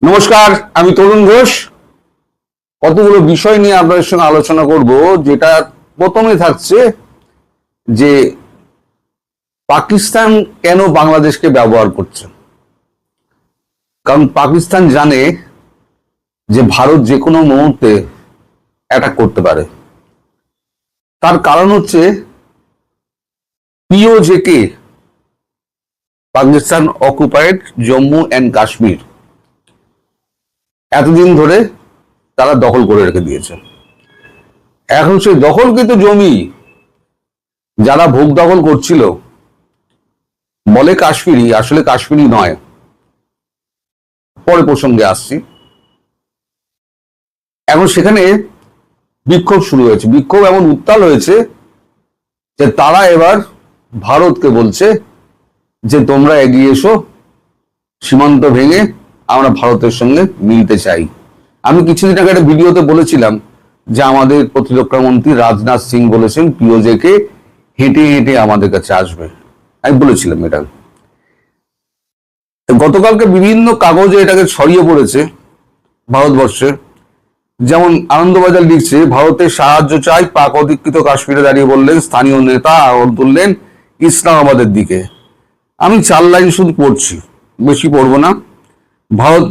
নমস্কার, আমি তরুণ ঘোষ। কতগুলো বিষয় নিয়ে আপনাদের সঙ্গে আলোচনা করব। যেটা প্রথমে থাকছে যে পাকিস্তান কেন বাংলাদেশকে ব্যবহার করছে। কারণ পাকিস্তান জানে যে ভারত যে কোনো মুহূর্তে অ্যাটাক করতে পারে। তার কারণ হচ্ছে পিওজেকে, পাকিস্তান অকুপাইড জম্মু অ্যান্ড কাশ্মীর, এতদিন ধরে তারা দখল করে রেখে দিয়েছে। এখন সেই দখলকৃত জমি যারা ভোগ দখল করছিল বলে কাশ্মীরি, আসলে কাশ্মীরি নয়। পরে প্রসঙ্গে আসছি। এখন সেখানে বিক্ষোভ শুরু হয়েছে। বিক্ষোভ এমন উত্তাল হয়েছে যে তারা এবার ভারতকে বলছে যে তোমরা এগিয়ে এসো, সীমান্ত ভেঙে আমরা ভারতের সঙ্গে মিলতে চাই। আমি কিছুদিন আগে একটা ভিডিওতে বলেছিলাম যে আমাদের প্রতিরক্ষা মন্ত্রী রাজনাথ সিং বলেছেন পিওজেকে হেঁটে হেঁটে আমাদের কাছে আসবে। আমি বলেছিলাম এটা। গতকালকে বিভিন্ন কাগজে এটাকে ছড়িয়ে পড়েছে ভারতবর্ষে। যেমন আনন্দবাজার লিখছে, ভারতের সাহায্য চাই, পাক অধিকৃত কাশ্মীরে দাঁড়িয়ে বললেন স্থানীয় নেতা, আহ্বান তুললেন ইসলামাবাদের দিকে। আমি 4 লাইন শুধু পড়ছি, বেশি পড়বো না। ভারত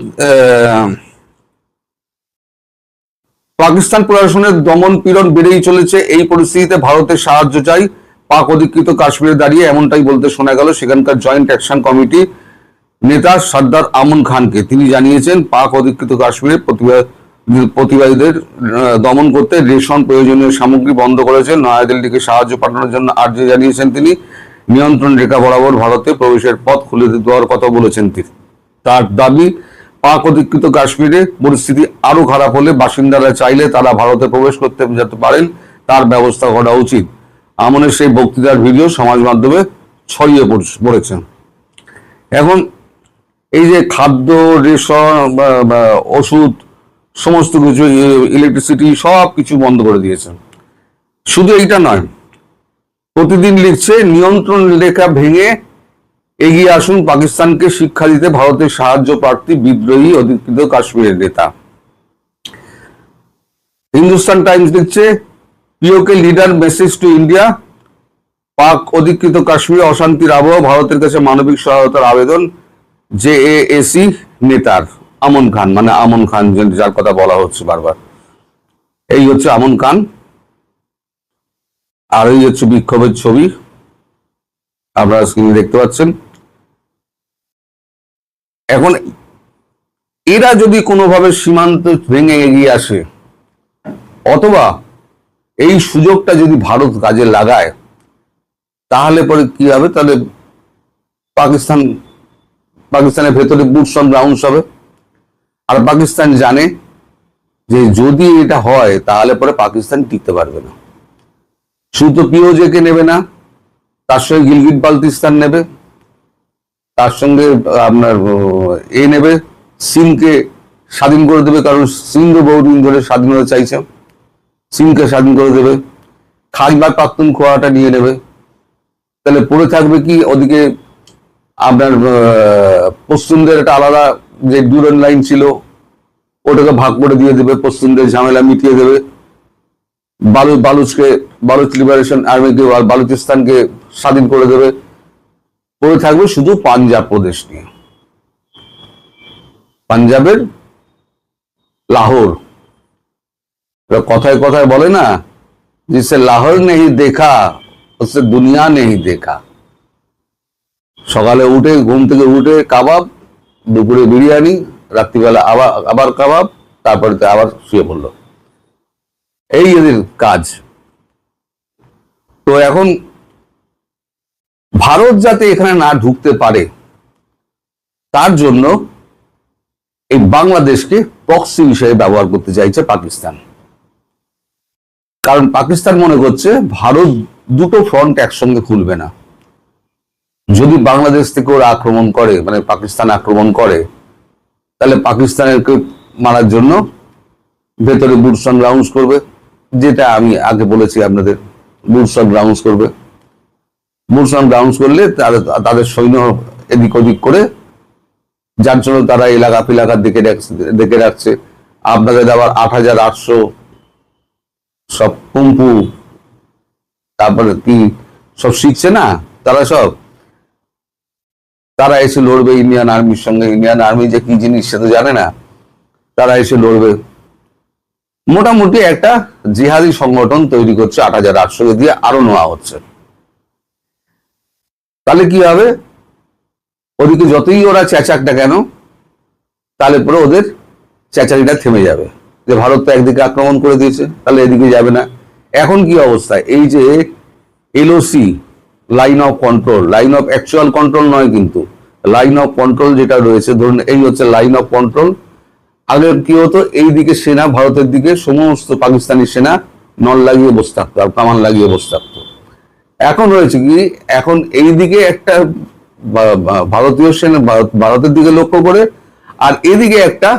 পাকিস্তান প্রশাসনের দমন পীড়ন বেড়েই চলেছে। এই পরিস্থিতিতে ভারতের সাহায্য চাই, পাক অধিকৃত কাশ্মীরে দাঁড়িয়ে এমনটাই বলতে শোনা গেল সেখানকার জয়েন্ট অ্যাকশন কমিটি নেতা সর্দার আমন খানকে। তিনি জানিয়েছেন পাক অধিকৃত কাশ্মীরে প্রতিবাদীদের দমন করতে রেশন প্রয়োজনীয় সামগ্রী বন্ধ করেছেন। নয়াদিল্লিকে সাহায্য পাঠানোর জন্য আর্জি জানিয়েছেন তিনি। নিয়ন্ত্রণ রেখা বরাবর ভারতে প্রবেশের পথ খুলে দেওয়ার কথা বলেছেন তিনি। তার দাবি, পাক অধিকৃত কাশ্মীরে পরিস্থিতি আরো খারাপ হলে বাসিন্দারা চাইলে তারা ভারতে প্রবেশ করতে যেতে পারেন, তার ব্যবস্থা করা উচিত। আমনের সেই বক্তৃতার ভিডিও সমাজ মাধ্যমে ছড়িয়ে পড়েছে। এখন এই যে খাদ্য, রেশন, ওষুধ, সমস্ত কিছু, ইলেকট্রিসিটি, সব কিছু বন্ধ করে দিয়েছে। শুধু এইটা নয়, প্রতিদিন লিখছে নিয়ন্ত্রণ রেখা ভেঙে এগিয়ে আসুন, পাকিস্তানকে শিক্ষা দিতে ভারতের সাহায্য প্রার্থী বিদ্রোহী অধিকৃত কাশ্মীরের নেতা। হিন্দুস্তান টাইমস লিখছে, পিওকে লিডার মেসেজ টু ইন্ডিয়া, পাক অধিকৃত কাশ্মীরে অশান্তির আবহ, ভারতের কাছে মানবিক সহায়তার আবেদন জেএসি নেতার। আমন খান, মানে আমন খান যার কথা বলা হচ্ছে বারবার, এই হচ্ছে আমন খান। আর এই হচ্ছে বিক্ষোভের ছবি, আপনারা স্ক্রিনে দেখতে পাচ্ছেন। এখন এরা যদি কোনোভাবে সীমান্ত ভেঙে এগিয়ে আসে, অথবা এই সুযোগটা যদি ভারত কাজে লাগায়, তাহলে পরে কি হবে? তাহলে পাকিস্তানের ভেতরে বুটস অন গ্রাউন্ডস হবে। আর পাকিস্তান জানে যে যদি এটা হয় তাহলে পরে পাকিস্তান টিকতে পারবে না। শুধু পিওজেকে নেবে না, তার সঙ্গে গিলগিট বালতিস্তান নেবে, তার সঙ্গে আপনার নেবে, সিংকে স্বাধীন করে দেবে। কারণ সিংহ বহুদিন ধরে স্বাধীনতা চাইছে, সিংকে স্বাধীন করে দেবে। খাইবার পাখতুনখোয়াটা নিয়ে নেবে। তাহলে পড়ে থাকবে কি? ওদিকে আপনার পশ্চিমদের একটা আলাদা যে ডুরান লাইন ছিল, ওটাকে ভাগ করে দিয়ে দেবে, পশ্চিমদের ঝামেলা মিটিয়ে দেবে। বালুচ লিবারেশন আর্মিকে, বালুচিস্তানকে স্বাধীন করে দেবে। পড়ে থাকবে শুধু পাঞ্জাব প্রদেশ নিয়ে। পাঞ্জাবের লাহোর, কথায় কথায় বলে না, जिसे লাহোর নেই দেখা উসে দুনিয়া নেই দেখা। সকালে উঠে, ঘুম থেকে উঠে কাবাব, দুপুরে বিরিয়ানি, রাত্রিবেলা আবার কাবাব, তারপরে আবার শুয়ে পড়লো। এই এদের কাজ। তো এখন ভারত যাতে এখানে না ঢুকতে পারে, তার জন্য এই বাংলাদেশকে প্রক্সি হিসেবে ব্যবহার করতে চাইছে পাকিস্তান। কারণ পাকিস্তান মনে করছে ভারত দুটো ফ্রন্ট একসঙ্গে খুলবে না। যদি বাংলাদেশ থেকে ওরা আক্রমণ করে, মানে পাকিস্তান আক্রমণ করে, তাহলে পাকিস্তানকে মারার জন্য ভেতরে বুটস অন গ্রাউন্ডস করবে। যেটা আমি আগে বলেছি আপনাদের, বুটস অন গ্রাউন্ডস করবে। বুটস অন গ্রাউন্ডস করলে তাদের সৈন্য এদিক ওদিক করে যার জন্য তারা এলাকা ফিলাকা দেখে রাখছে। আপনাদের আবার 8,800 সব কুম্পু, তারপরে কি সব শিখছে না তারা, তারা এসে লড়বে ইন্ডিয়ান আর্মির সঙ্গে। ইন্ডিয়ান আর্মি যে কি জিনিস সে তো জানে না, তারা এসে লড়বে। মোটামুটি একটা জিহাদি সংগঠন তৈরি করছে 8,800 দিয়ে, আরো নেওয়া হচ্ছে। তাহলে কি হবে, ওদিকে যতই ওরা চেঁচাক না কেন, তাহলে পরে ওদের চেঁচারিটা থেমে যাবে যে ভারত তো একদিকে আক্রমণ করে দিয়েছে, তাহলে এদিকে যাবে না। এখন কি অবস্থা, এই যে LOC, line of control, line of actual control নয় কিন্তু লাইন অফ কন্ট্রোল যেটা রয়েছে, ধরুন এই হচ্ছে লাইন অফ কন্ট্রোল। আগে কি হতো, এই দিকে সেনা, ভারতের দিকে সমস্ত পাকিস্তানি সেনা নল লাগিয়ে বসে থাকতো আর কামান লাগিয়ে বসে থাকতো। এখন রয়েছে কি, এখন এই দিকে একটা ভারতীয় সেনা ভারতের দিকে লক্ষ্য করে, আর এদিকে একটা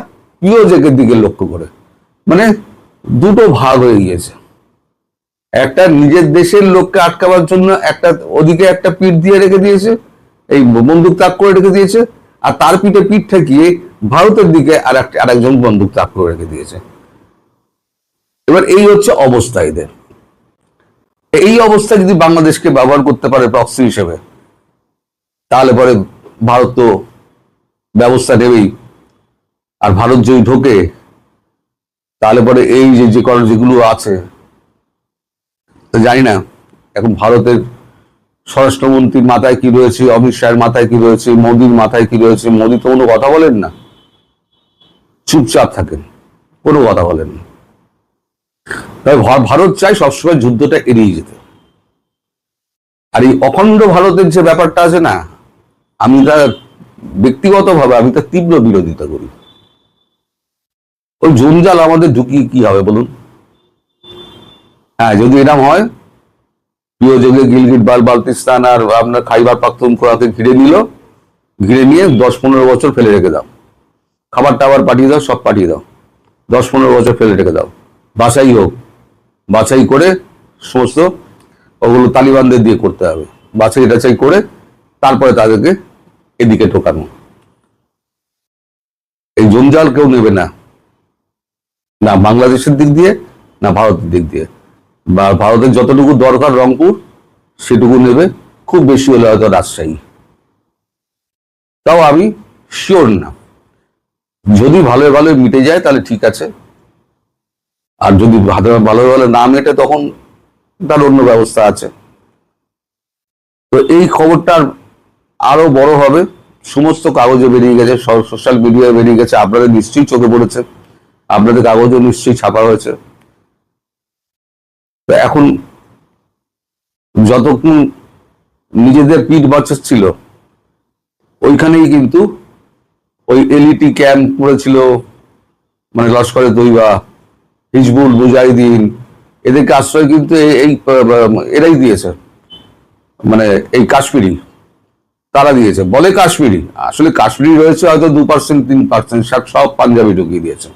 পিওজেকের দিকে লক্ষ্য করে, মানে দুটো ভাগ হয়ে গিয়েছে। একটা নিজের দেশের লোককে আটকাবার জন্য একটা ওদিকে একটা পিঠ দিয়ে রেখে দিয়েছে, এই বন্দুক তাক করে রেখে দিয়েছে, আর তার পিঠে পিঠ ঠেকিয়ে ভারতের দিকে আরেকজন বন্দুক তাক করে রেখে দিয়েছে। এবার এই হচ্ছে অবস্থা এদের। এই অবস্থা যদি বাংলাদেশকে ব্যবহার করতে পারে প্রক্সি হিসেবে, তাহলে পরে ভারত তো ব্যবস্থা নেবেই। আর ভারত যদি ঢোকে, তাহলে পরে এই যে যেগুলো আছে, তো জানি না এখন ভারতের স্বরাষ্ট্রমন্ত্রীর মাথায় কি রয়েছে, অমিত শাহের মাথায় কি রয়েছে, মোদির মাথায় কি রয়েছে। মোদি তো কোনো কথা বলেন না, চুপচাপ থাকেন, কোনো কথা বলেন না। তাই ভারত চাই সবসময় যুদ্ধটা এড়িয়ে যেতে। আর এই অখণ্ড ভারতের যে ব্যাপারটা আছে না, আমি তার ব্যক্তিগতভাবে আমি তার তীব্র বিরোধিতা করি। ওই জঞ্জাল আমাদের ঢুকিয়ে কি হবে বলুন? হ্যাঁ, যদি এরকম হয়, প্রিয় যোগে গিলগিট বালতিস্তান আর আপনার খাইবার পাখতুনখোয়াকে ঘিরে নিয়ে 10-15 বছর ফেলে রেখে দাও, খাবার টাবার পাঠিয়ে দাও, সব পাঠিয়ে দাও, 10-15 বছর ফেলে রেখে দাও, বাছাই হোক, বাছাই করে সমস্ত ওগুলো তালিবানদের দিয়ে করতে হবে, বাছাই টাছাই করে তারপরে তাদেরকে এদিকে ঢোকানো। এই জঞ্জাল কেউ নেবে না, না বাংলাদেশের দিক দিয়ে না ভারতের দিক দিয়ে। বা ভারতের যতটুকু দরকার রংপুর সেটুকু নেবে, খুব বেশি হলে হয়তো রাজশাহী, তাও আমি শিওর না। যদি ভালো ভালো মিটে যায় তাহলে ঠিক আছে, আর যদি ভালো ভালো না মেটে তখন তার অন্য ব্যবস্থা আছে। তো এই খবরটার আরো বড় হবে, সমস্ত কাগজে বেরিয়ে গেছে, সোশ্যাল মিডিয়ায় বেরিয়ে গেছে, আপনাদের নিশ্চয়ই চোখে পড়েছে, আপনাদের কাগজে নিশ্চয়ই ছাপা হয়েছে। তো এখন যতক্ষণ নিজেদের পিঠ বাঁচাচ্ছিল, ওইখানেই কিন্তু ওই এলইটি ক্যাম্প করেছিল, মানে লস্করে তৈবা, হিজবুল মুজাহিদিন, এদেরকে আশ্রয় কিন্তু এই এরাই দিয়েছে, মানে এই কাশ্মীরি তারা দিয়েছে, বলে কাশ্মীরি, আসলে কাশ্মীরি রয়েছে হয়তো 2%, 3%, সব পাঞ্জাবি ঢুকিয়ে দিয়েছে।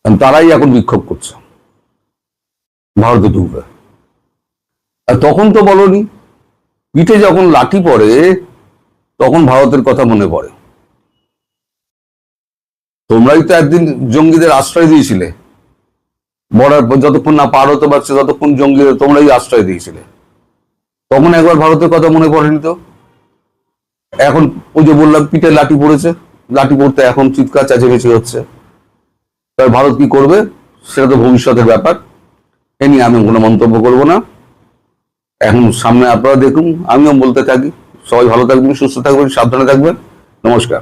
তারাই এখন বিক্ষোভ করছে ভারতে ঢুকবে। আর তখন তো বলনি, পিঠে যখন লাঠি পড়ে তখন ভারতের কথা মনে পড়ে। তোমরাই তো একদিন জঙ্গিদের আশ্রয় দিয়েছিলে, বর্ডার যতক্ষণ না পার হতে পারছে ততক্ষণ জঙ্গিদের তোমরাই আশ্রয় দিয়েছিলে, তখন একবার ভারতের কথা মনে পড়েনি তো? এখন ওই যে বললাম পিঠে লাঠি পড়েছে, লাঠি পড়তে এখন চিৎকার চেঁচামেচি হচ্ছে। তাই ভারত কি করবে সেটা তো ভবিষ্যতের ব্যাপার, এ নিয়ে আমি কোনো মন্তব্য করবো না। এখন সামনে আপনারা দেখুন, আমিও বলতে থাকি। সবাই ভালো থাকবেন, সুস্থ থাকবেন, সাবধানে থাকবেন। নমস্কার।